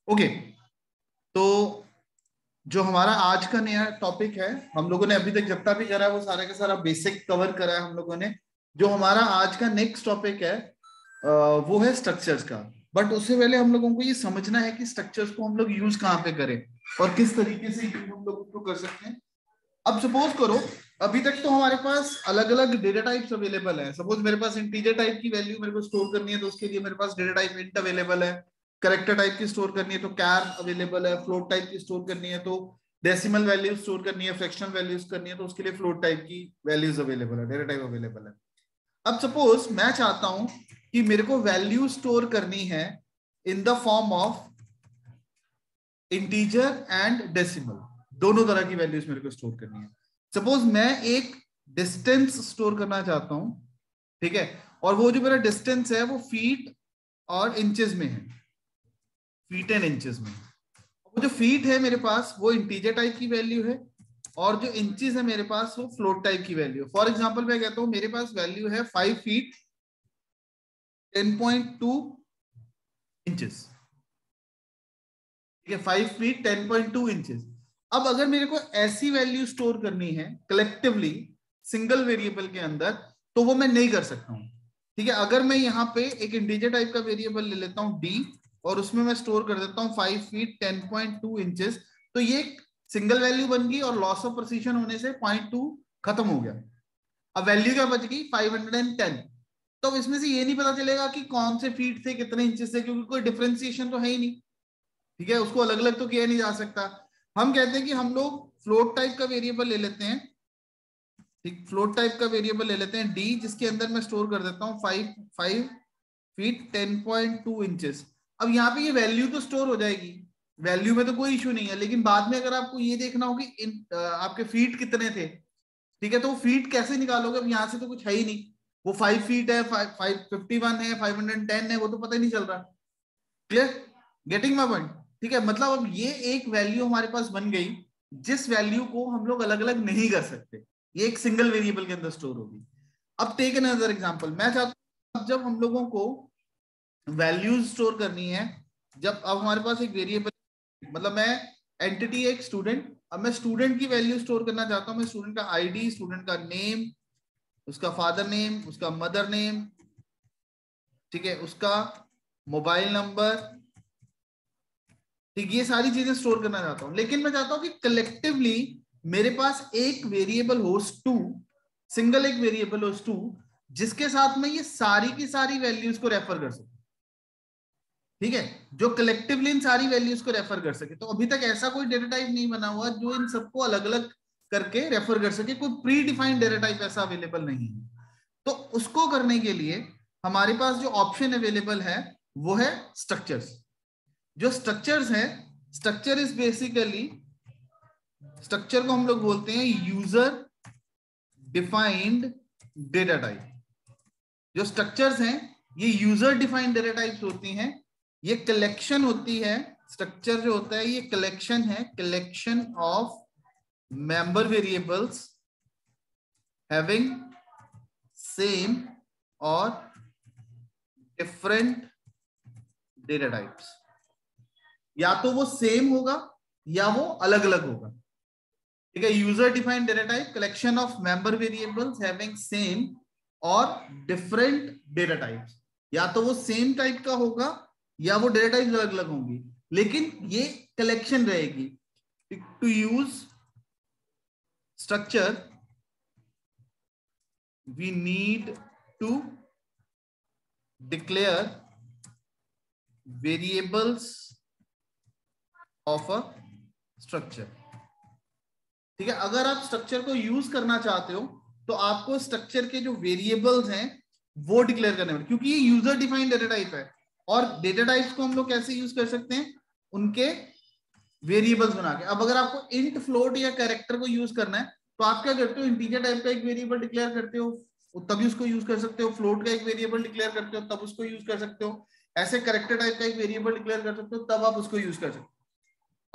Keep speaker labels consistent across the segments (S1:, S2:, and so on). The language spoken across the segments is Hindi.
S1: ओके, तो जो हमारा आज का नया टॉपिक है, हम लोगों ने अभी तक जितना भी करा है वो सारा का सारा बेसिक कवर करा है हम लोगों ने। जो हमारा आज का नेक्स्ट टॉपिक है वो है स्ट्रक्चर्स का। बट उससे पहले हम लोगों को ये समझना है कि स्ट्रक्चर्स को हम लोग यूज कहाँ पे करें और किस तरीके से हम लोग उसको कर सकते हैं। अब सपोज करो, अभी तक तो हमारे पास अलग अलग डेटा टाइप्स अवेलेबल है। सपोज मेरे पास इंटीजर टाइप की वैल्यू मेरे को स्टोर करनी है, तो उसके लिए मेरे पास डेटा टाइप इंट अवेलेबल है। कैरेक्टर टाइप की स्टोर करनी है तो कैर अवेलेबल है। फ्लोट टाइप की स्टोर करनी है तो डेसिमल वैल्यूज स्टोर करनी है। फ्रैक्शनल वैल्यूज करनी है तो उसके लिए फ्लोट टाइप की वैल्यूज अवेलेबल है, डेटा टाइप अवेलेबल है। अब सपोज मैं चाहता हूं कि मेरे को वैल्यू स्टोर करनी है in the form of integer and decimal, दोनों तरह की वैल्यूज मेरे को स्टोर करनी है। सपोज मैं एक डिस्टेंस स्टोर करना चाहता हूं, ठीक है, और वो जो मेरा डिस्टेंस है वो फीट और इंचेस में है, फीट एंड इंचेस में। वो जो फीट है मेरे पास वो इंटीजर टाइप की वैल्यू है, और जो इंचेस है मेरे पास वो फ्लोट टाइप की वैल्यू। फॉर एग्जांपल मैं कहता हूं मेरे पास वैल्यू है 5 फीट 10.2 इंचेस, ठीक है, 5 फीट 10.2 इंचेस। अब अगर मेरे को ऐसी वैल्यू स्टोर करनी है कलेक्टिवली सिंगल वेरिएबल के अंदर, तो वो मैं नहीं कर सकता हूं। ठीक है, अगर मैं यहाँ पे एक इंटीजर टाइप का वेरिएबल ले लेता हूं डी, और उसमें मैं स्टोर कर देता हूं 5 फीट 10.2 इंचेस, तो ये सिंगल वैल्यू बन गई और लॉस ऑफ प्रिसिशन होने से 0.2 खत्म हो गया। अब वैल्यू क्या बच गई 510। तो अब इसमें से ये नहीं पता चलेगा कि कौन से फीट थे कितने इंचेस थे, क्योंकि कोई डिफरेंशिएशन तो है ही नहीं। ठीक है, उसको अलग अलग तो किया नहीं जा सकता। हम कहते हैं कि हम लोग फ्लोट टाइप का वेरिएबल ले लेते हैं, ठीक, फ्लोट टाइप का वेरिएबल ले लेते हैं डी, जिसके अंदर मैं स्टोर कर देता हूँ 5 फीट 10.2 इंचेस। अब यहाँ पे ये वैल्यू तो स्टोर हो जाएगी, वैल्यू में तो कोई इशू नहीं है, लेकिन बाद में अगर आपको ये देखना हो कि आपके फीट कितने थे, ठीक है, तो फीट कैसे निकालोगे? अब यहाँ से तो कुछ है ही नहीं, वो 5 फीट है, 551 है, 510 है, वो तो पता ही नहीं चल रहा। Clear, getting my point? ठीक है, मतलब अब ये एक वैल्यू हमारे पास बन गई जिस वैल्यू को हम लोग अलग अलग नहीं कर सकते, ये एक सिंगल वेरिएबल के अंदर स्टोर होगी। अब टेक एन अदर एग्जांपल, मैं चाहता हूं जब हम लोगों को वैल्यूज स्टोर करनी है, जब अब हमारे पास एक वेरिएबल, मतलब मैं एंटिटी एक स्टूडेंट, अब मैं स्टूडेंट की वैल्यू स्टोर करना चाहता हूं। मैं स्टूडेंट का आईडी, स्टूडेंट का नेम, उसका फादर नेम, उसका मदर नेम, ठीक है, उसका मोबाइल नंबर, ठीक, ये सारी चीजें स्टोर करना चाहता हूं। लेकिन मैं चाहता हूं कि कलेक्टिवली मेरे पास एक वेरिएबल हो टू, सिंगल एक वेरिएबल हो टू, जिसके साथ मैं ये सारी की सारी वैल्यूज को रेफर कर सकूं। ठीक है, जो कलेक्टिवली इन सारी वैल्यूज को रेफर कर सके। तो अभी तक ऐसा कोई डेटा टाइप नहीं बना हुआ जो इन सबको अलग अलग करके रेफर कर सके, कोई प्री डिफाइंड डेटा टाइप ऐसा अवेलेबल नहीं है। तो उसको करने के लिए हमारे पास जो ऑप्शन अवेलेबल है वो है स्ट्रक्चर्स। जो स्ट्रक्चर्स है, स्ट्रक्चर इज बेसिकली, स्ट्रक्चर को हम लोग बोलते हैं यूजर डिफाइंड डेटा टाइप। जो स्ट्रक्चर्स हैं ये यूजर डिफाइंड डेटा टाइप्स होती हैं, ये कलेक्शन होती है। स्ट्रक्चर जो होता है ये कलेक्शन है, collection of member variables having same और डिफरेंट डेटा टाइप्स। या तो वो सेम होगा या वो अलग अलग होगा। ठीक है, user defined data type, collection of member variables having same और डिफरेंट डेटा टाइप्स। या तो वो सेम टाइप का होगा या वो डेटा टाइप्स अलग अलग होंगी, लेकिन ये कलेक्शन रहेगी। To use structure we need to declare variables of a structure. ठीक है, अगर आप स्ट्रक्चर को यूज करना चाहते हो तो आपको स्ट्रक्चर के जो वेरिएबल्स हैं वो डिक्लेयर करने पड़े, क्योंकि ये यूजर डिफाइंड डेटा टाइप है। और डेटा टाइप्स को हम लोग कैसे यूज कर सकते हैं? उनके वेरिएबल्स बना के। अब अगर आपको इंट, फ्लोट या कैरेक्टर को यूज करना है तो आप क्या करते हो? इंटीजर टाइप का एक वेरिएबल डिक्लेयर करते हो, तभी उसको यूज कर सकते हो। फ्लोट का एक वेरिएबल डिक्लेयर करते हो, तब उसको यूज कर सकते हो। ऐसे कैरेक्टर टाइप का एक वेरिएबल डिक्लेयर कर सकते हो, तब आप उसको यूज कर सकते हो।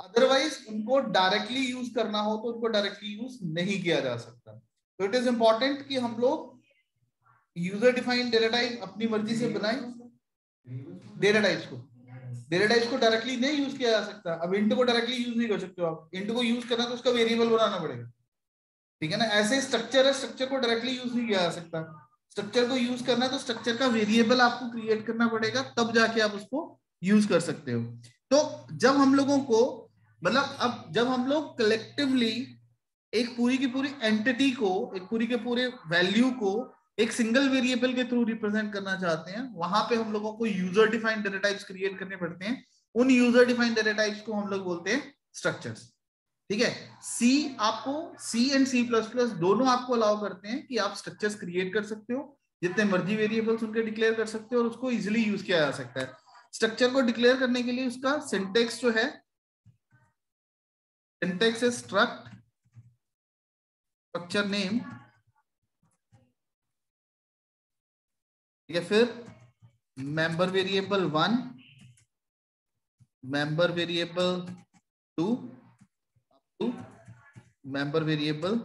S1: अदरवाइज उनको डायरेक्टली यूज करना हो तो उनको डायरेक्टली यूज नहीं किया जा सकता। तो इट इज इंपॉर्टेंट कि हम लोग यूजर डिफाइंड डेटा टाइप अपनी मर्जी से बनाएं डेटा टाइप्स को। डेटा टाइप्स को डायरेक्टली नहीं यूज किया जा सकता। अब इंट को डायरेक्टली यूज नहीं कर सकते हो आप, इंट को यूज करना तो उसका वेरिएबल बनाना पड़ेगा, ठीक है ना। ऐसे स्ट्रक्चर है, स्ट्रक्चर को डायरेक्टली यूज नहीं किया जा सकता। स्ट्रक्चर को यूज करना है तो स्ट्रक्चर का वेरिएबल आपको क्रिएट करना पड़ेगा, तब जाके आप उसको यूज कर सकते हो। तो जब हम लोगों को मतलब अब जब हम लोग कलेक्टिवली एक पूरी की पूरी एंटिटी को, एक पूरी के पूरे वैल्यू को एक सिंगल वेरिएबल के थ्रू रिप्रेजेंट करना चाहते हैं, वहां पे हम लोगों को user defined data types create करने पड़ते हैं। उन यूजर डिफाइंड डेटा टाइप्स को हम लोग बोलते हैं स्ट्रक्चर्स, ठीक है। सी आपको, सी एंड सी प्लस प्लस दोनों आपको अलाउ करते हैं कि आप स्ट्रक्चर्स क्रिएट कर सकते हो, जितने मर्जी वेरिएबल्स उनके डिक्लेयर कर सकते हो और उसको इजिली यूज किया जा सकता है। स्ट्रक्चर को डिक्लेयर करने के लिए उसका सिंटेक्स जो है, syntax is struct structure name, ठीक है। फिर member variable 1, member variable 2, member variable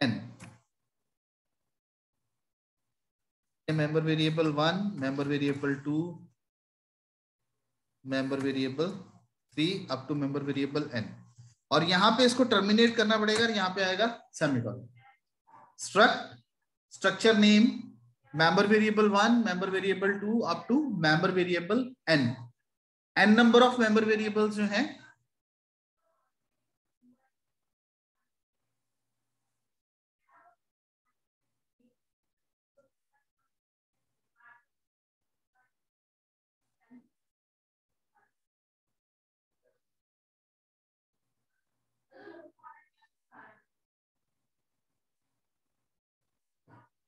S1: n, member variable 1, member variable 2, member variable 3 up to member variable n। और यहां पे इसको टर्मिनेट करना पड़ेगा और यहां पे आएगा semicolon. Struct structure name, member variable 1, member variable 2 up to member variable n number of member variables जो हैं,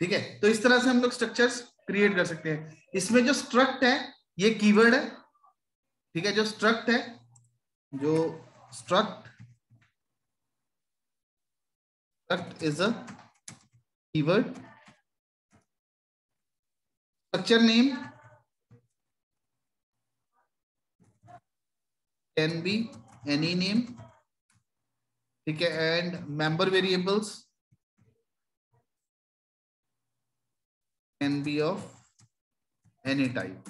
S1: ठीक है। तो इस तरह से हम लोग स्ट्रक्चर्स क्रिएट कर सकते हैं। इसमें जो स्ट्रक्ट है ये कीवर्ड है, ठीक है। जो स्ट्रक्ट है, जो struct is a keyword. Structure name can be any name, ठीक है। And member variables can be of any type,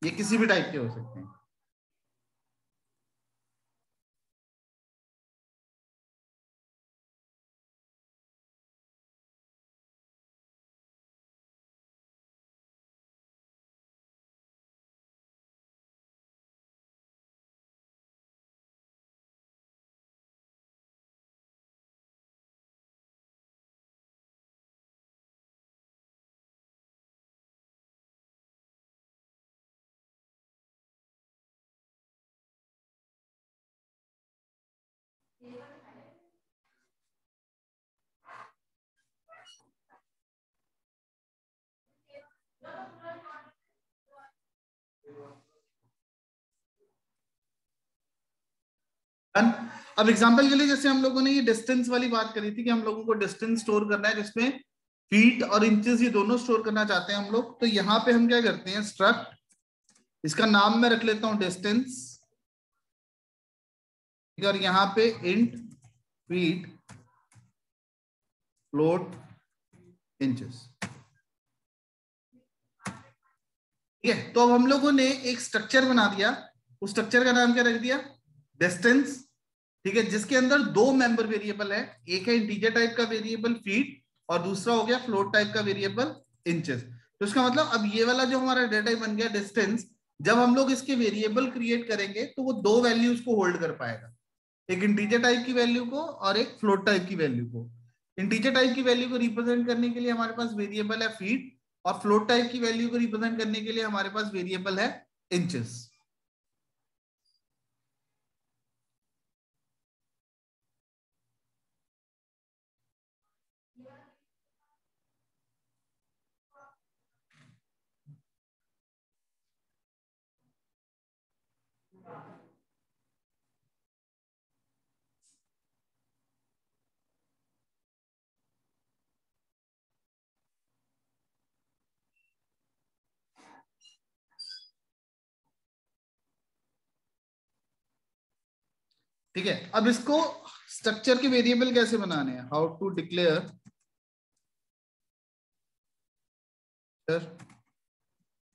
S1: ये किसी भी टाइप के हो सकते हैं। अब एग्जांपल के लिए जैसे हम लोगों ने ये डिस्टेंस वाली बात करी थी कि हम लोगों को डिस्टेंस स्टोर करना है, जिसमें फीट और इंचेस ये दोनों स्टोर करना चाहते हैं हम लोग। तो यहाँ पे हम क्या करते हैं, स्ट्रक्ट, इसका नाम मैं रख लेता हूं डिस्टेंस, और यहाँ पे इंट फीट फ्लोट इंचेस, ठीक है। तो अब हम लोगों ने एक स्ट्रक्चर बना दिया, उस स्ट्रक्चर का नाम क्या रख दिया, डिस्टेंस, ठीक है। जिसके अंदर दो मेंबर वेरिएबल है, एक है इंटीजर टाइप का वेरिएबल फीट और दूसरा हो गया फ्लोट टाइप का वेरिएबल इंचेस। तो इसका मतलब अब ये वाला जो हमारा डेटा टाइप बन गया डिस्टेंस, जब हम लोग इसके वेरिएबल क्रिएट करेंगे तो वो दो वैल्यूज को होल्ड कर पाएगा, एक इंटीजर टाइप की वैल्यू को और एक फ्लोट टाइप की वैल्यू को। इंटीजर टाइप की वैल्यू को रिप्रेजेंट करने के लिए हमारे पास वेरिएबल है फीट, और फ्लोट टाइप की वैल्यू को रिप्रेजेंट करने के लिए हमारे पास वेरिएबल है इंचेस। ठीक है। अब इसको स्ट्रक्चर के वेरिएबल कैसे बनाने हैं, हाउ टू डिक्लेयर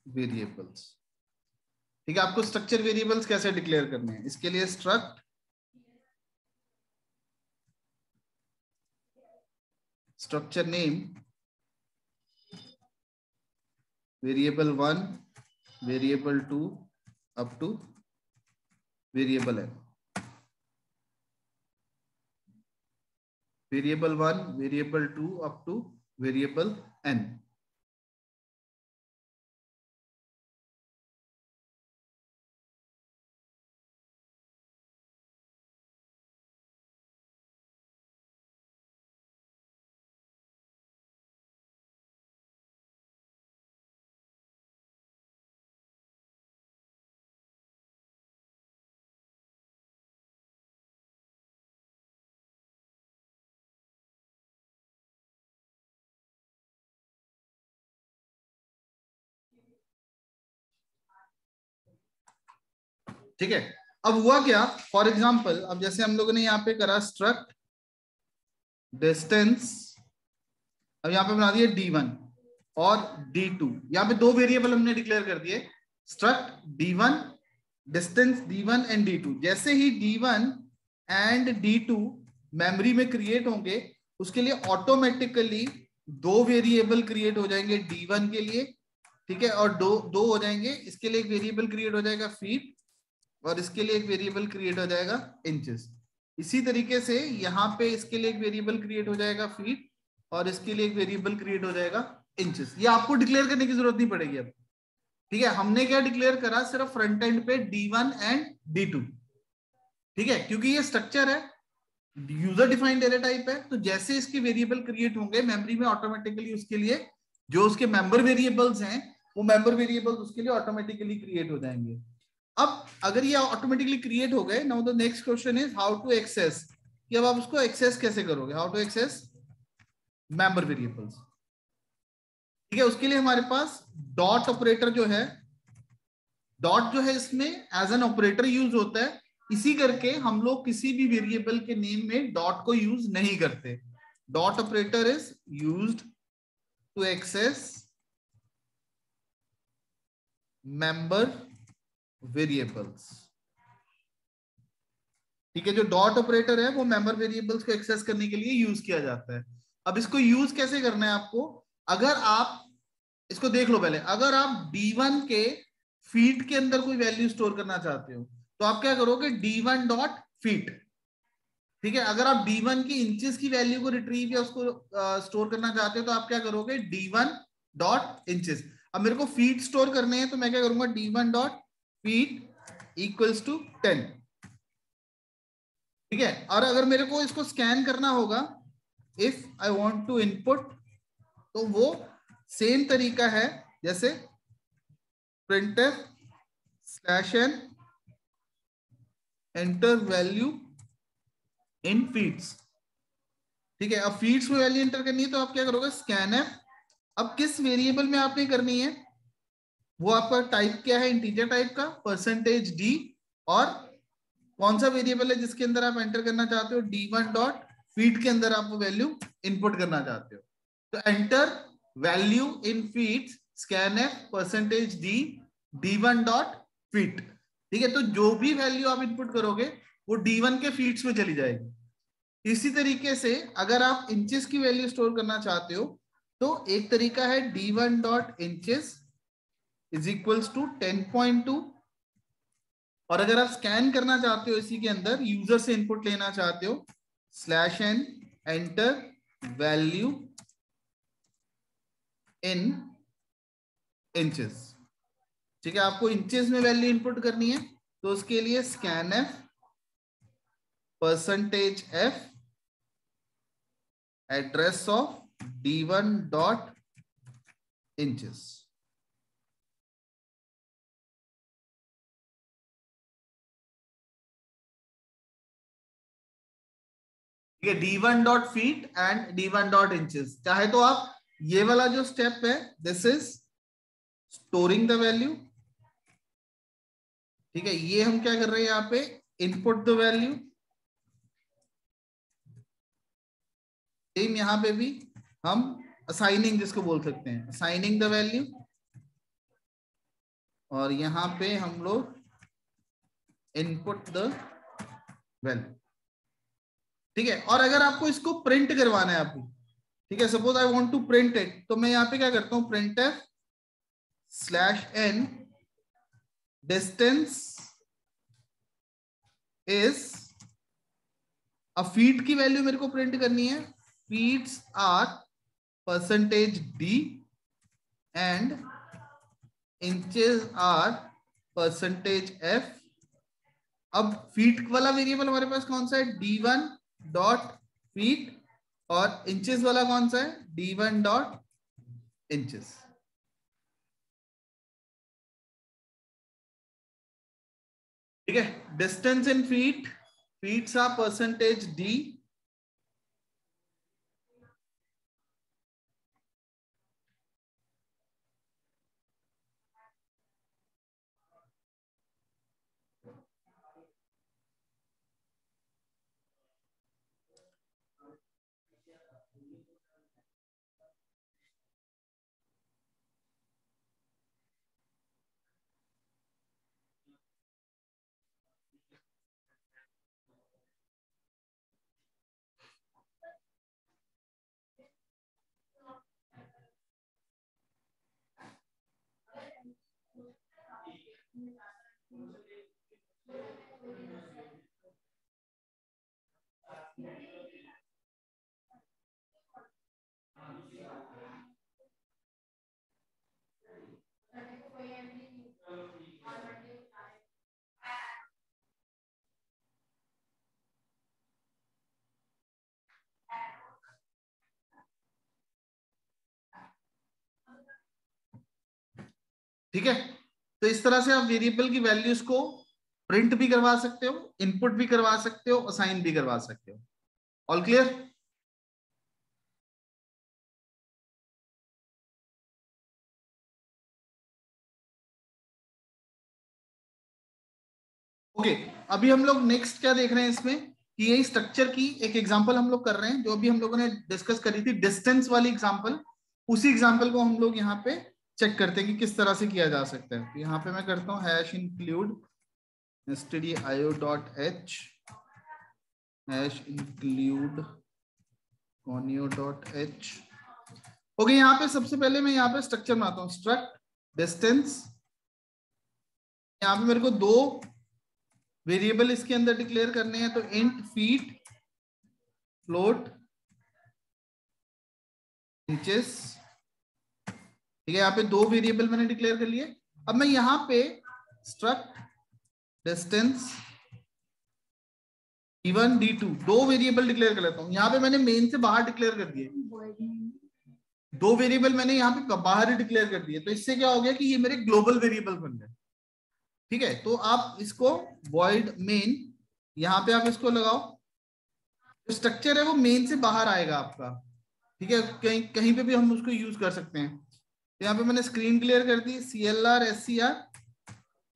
S1: वेरिएबल्स। ठीक है, आपको स्ट्रक्चर वेरिएबल्स कैसे डिक्लेयर करने हैं, इसके लिए struct structure name variable 1, variable 2 up two variable n। Variable 1, variable 2 up two variable n। ठीक है, अब हुआ क्या, फॉर एग्जाम्पल अब जैसे हम लोगों ने यहाँ पे करा स्ट्रक्ट डिस्टेंस, अब यहाँ पे बना दिया D1 और D2, यहाँ पे दो वेरिएबल हमने डिक्लेयर कर दिए, struct D1 distance D1 and D2। जैसे ही D1 एंड D2 मेमोरी में क्रिएट होंगे, उसके लिए ऑटोमेटिकली दो वेरिएबल क्रिएट हो जाएंगे D1 के लिए, ठीक है, और दो हो जाएंगे, इसके लिए एक वेरिएबल क्रिएट हो जाएगा फीट, और इसके लिए एक वेरिएबल क्रिएट हो जाएगा इंचेस। इसी तरीके से यहाँ पे इसके लिए एक वेरिएबल क्रिएट हो जाएगा फीट, और इसके लिए एक वेरिएबल क्रिएट हो जाएगा इंचेस। ये आपको डिक्लेयर करने की जरूरत नहीं पड़ेगी अब, ठीक है। हमने क्या डिक्लेयर करा, सिर्फ फ्रंट एंड पे D1 एंड D2, ठीक है, क्योंकि ये स्ट्रक्चर है, यूजर डिफाइंड डेटा टाइप है, तो जैसे इसके वेरिएबल क्रिएट होंगे मेमोरी में, ऑटोमेटिकली उसके लिए जो उसके मेंबर वेरिएबल्स हैं, वो मेंबर वेरिएबल्स उसके लिए ऑटोमेटिकली क्रिएट हो जाएंगे। अब अगर ये ऑटोमेटिकली क्रिएट हो गए, now the next question is how to access, कि अब आप उसको एक्सेस कैसे करोगे, how to access member variables. ठीक है, उसके लिए हमारे पास डॉट ऑपरेटर जो है, डॉट जो है इसमें एज एन ऑपरेटर यूज होता है, इसी करके हम लोग किसी भी वेरिएबल के नेम में डॉट को यूज नहीं करते। Dot operator is used to access member variables. ठीक है, जो डॉट ऑपरेटर है वो मेंबर वेरिएबल्स को एक्सेस करने के लिए यूज किया जाता है। अब इसको यूज कैसे करना है आपको, अगर आप इसको देख लो पहले, अगर आप D1 के फीट के अंदर कोई वैल्यू स्टोर करना चाहते हो, तो आप क्या करोगे, D1 डॉट फीट। ठीक है, अगर आप D1 की इंचेस की वैल्यू को रिट्रीव या उसको स्टोर करना चाहते हो, तो आप क्या करोगे, D1 डॉट इंचेस। अब मेरे को फीट स्टोर करने हैं, तो मैं क्या करूंगा, D1 dot feet equals to 10। ठीक है, और अगर मेरे को इसको स्कैन करना होगा, if I want to input, तो वो सेम तरीका है जैसे printf/n enter value in feeds. ठीक है, अब फीड्स में वैल्यू एंटर करनी है, तो आप क्या करोगे, स्कैन एफ। अब किस वेरिएबल में आपने करनी है, वो आपका टाइप क्या है, इंटीजर टाइप का %d, और कौन सा वेरिएबल है जिसके अंदर आप एंटर करना चाहते हो, D1 डॉट फीड के अंदर आप वो वैल्यू इनपुट करना चाहते हो। तो enter value in feeds scanf %d D1 dot feed. ठीक है, तो जो भी वैल्यू आप इनपुट करोगे वो D1 के फीड्स में चली जाएगी। इसी तरीके से अगर आप इंचेस की वैल्यू स्टोर करना चाहते हो, तो एक तरीका है D1 dot inches is equals to 10.2, और अगर आप स्कैन करना चाहते हो इसी के अंदर, यूजर से इनपुट लेना चाहते हो, /n enter value in inches. ठीक है, आपको इंचेस में वैल्यू इनपुट करनी है, तो उसके लिए scanf %f address of D1 dot inches. ठीक है, D1 dot feet and D1 dot inches. चाहे तो आप ये वाला जो स्टेप है, this is storing the value. ठीक है, ये हम क्या कर रहे हैं यहाँ पे, इनपुट द वैल्यू। सेम यहाँ पे भी हम असाइनिंग जिसको बोल सकते हैं, असाइनिंग द वैल्यू। और यहाँ पे हम लोग इनपुट द वैल्यू। ठीक है, और अगर आपको इसको प्रिंट करवाना है अभी, ठीक है, suppose I want to print it, तो मैं यहाँ पे क्या करता हूँ, print F slash N distance is, अब फीट की वैल्यू मेरे को प्रिंट करनी है, feets are percentage D and inches are percentage F. अब फीट वाला वेरिएबल हमारे पास कौन सा है, d1 डॉट फीट, और इंचेस वाला कौन सा है, d1 डॉट इंचेस। ठीक है, distance in feet, feets are percentage D, ठीक है। तो इस तरह से आप वेरिएबल की वैल्यूज को प्रिंट भी करवा सकते हो, इनपुट भी करवा सकते हो, असाइन भी करवा सकते हो। All clear? ओके, अभी हम लोग नेक्स्ट क्या देख रहे हैं इसमें, कि यही स्ट्रक्चर की एक एग्जांपल हम लोग कर रहे हैं, जो अभी हम लोगों ने डिस्कस करी थी डिस्टेंस वाली एग्जांपल, उसी एग्जांपल को हम लोग यहाँ पे चेक करते हैं कि किस तरह से किया जा सकता है। तो यहाँ पे मैं करता हूँ hash include stdio.h hash include conio.h। Okay, यहाँ पे सबसे पहले मैं यहाँ पे स्ट्रक्चर बनाता हूँ, स्ट्रक्ट डिस्टेंस। यहाँ पे मेरे को दो वेरिएबल इसके अंदर डिक्लेयर करने हैं, तो इंट फीट फ्लोट इंचेस। ठीक है, यहाँ पे दो वेरिएबल मैंने डिक्लेयर कर लिए। अब मैं यहाँ पे स्ट्रक्ट डिस्टेंस d1 d2 दो वेरिएबल डिक्लेयर कर लेता हूँ। यहाँ पे मैंने मेन से बाहर डिक्लेयर कर दिए, दो वेरिएबल मैंने यहाँ पे बाहर ही डिक्लेयर कर दिए, तो इससे क्या हो गया कि ये मेरे ग्लोबल वेरिएबल बन गए। ठीक है, तो आप इसको void main, यहाँ पे आप इसको लगाओ, जो स्ट्रक्चर है वो मेन से बाहर आएगा आपका। ठीक है, कहीं कहीं पे भी हम उसको यूज कर सकते हैं। तो यहाँ पे मैंने स्क्रीन क्लियर कर दी, CLR SCR।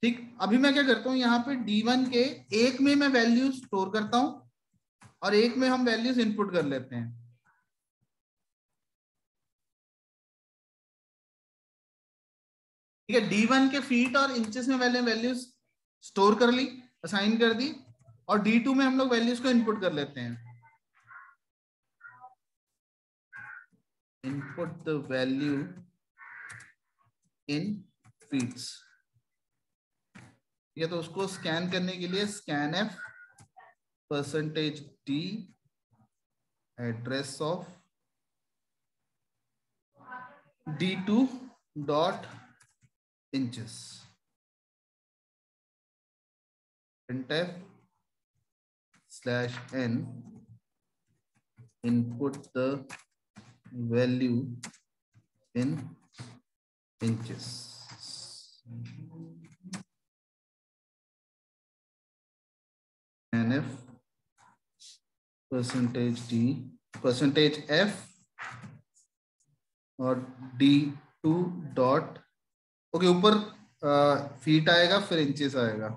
S1: ठीक, अभी मैं क्या करता हूँ, यहाँ पे D1 के एक में मैं वैल्यू स्टोर करता हूँ और एक में हम वैल्यूज इनपुट कर लेते हैं। ठीक है, D1 के फीट और इंचेस में वैल्यूज स्टोर कर ली, असाइन कर दी, और D2 में हम लोग वैल्यूज को इनपुट कर लेते हैं। Input the value in feets. ये तो उसको स्कैन करने के लिए scan F percentage D address of D2 dot inches, printf slash n input the value in inches। nf percentage d percentage f और D2 डॉट, ओके, ऊपर फीट आएगा फिर इंचेस आएगा,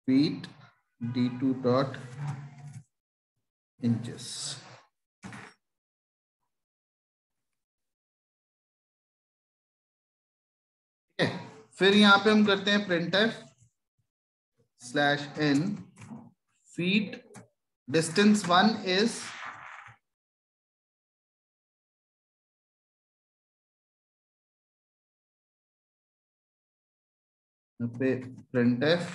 S1: फीट D2 डॉट इंचेस। फिर यहाँ पे हम करते हैं printf /n feet distance 1 is पे printf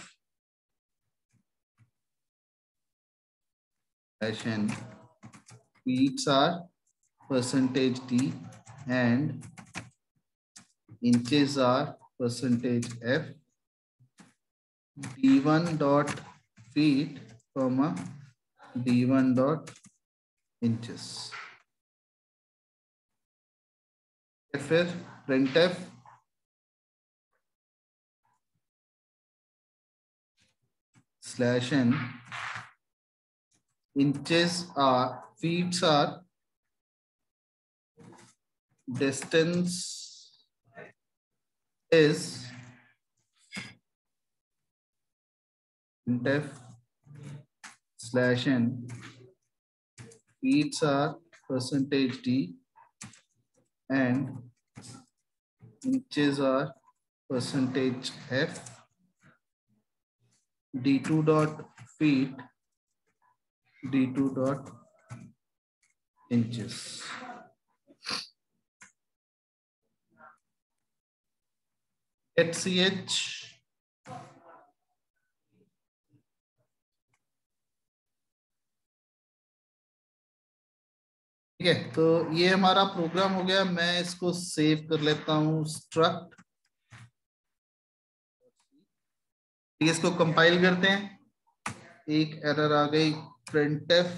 S1: -n feet are %d and inches are %f d1 dot feet comma d1 dot inches. फिर printf /n inches are feet are distance is printf /n feet are %d and inches are %f d2 dot feet d2 dot inches. Get ch ठीक है, तो ये हमारा प्रोग्राम हो गया। मैं इसको सेव कर लेता हूं स्ट्रक्ट। इसको कंपाइल करते हैं। एक एरर आ गई printf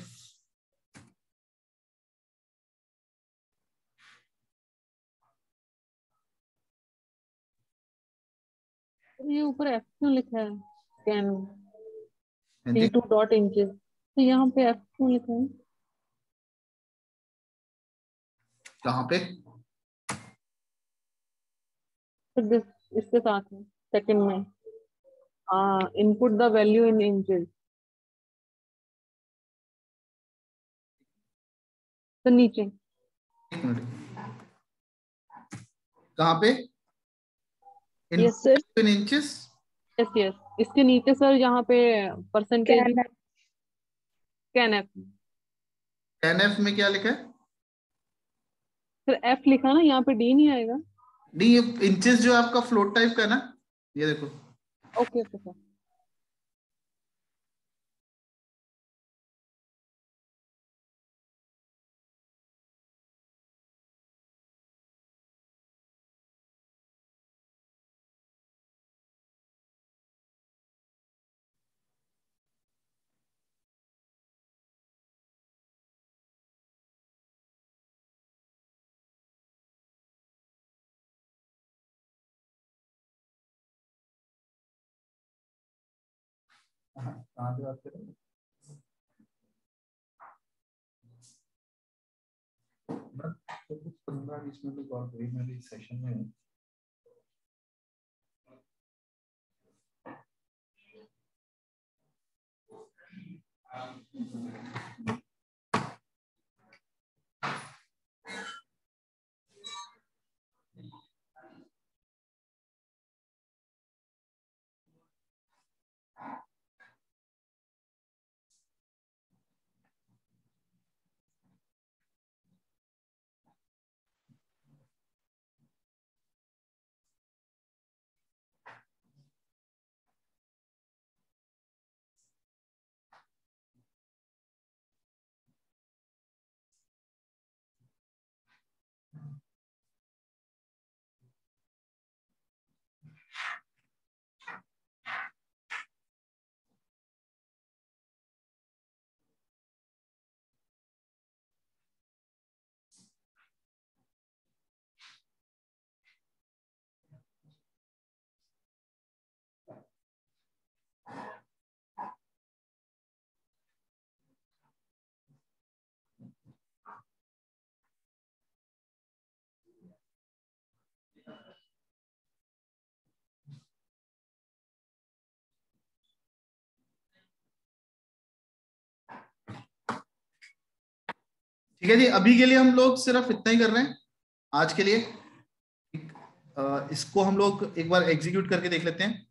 S2: ये ऊपर एफ क्यों लिखा है? कैन d2 डॉट इंचेस, तो यहाँ पे एफ क्यों लिखा है?
S1: कहाँ पे?
S2: तो इसके साथ है सेकंड में, input the value in inches, तो नीचे।
S1: एक मिनट, कहाँ पे?
S2: यस सर,
S1: इन इंचेस।
S2: यस यस, इसके नीचे सर यहाँ पे परसेंटेज कैन एफ,
S1: एनएफ में क्या लिखा है?
S2: सर एफ लिखा ना, यहाँ पे डी नहीं आएगा?
S1: नहीं, ये इंचेस जो आपका फ्लोट टाइप का है ना, ये देखो।
S2: Okay okay sir.
S1: कहाँ पे बात करें? 15-20 मिनट बात हुई मेरी सेशन में। ठीक है जी, अभी के लिए हम लोग सिर्फ इतना ही कर रहे हैं आज के लिए। इसको हम लोग एक बार एग्जीक्यूट करके देख लेते हैं।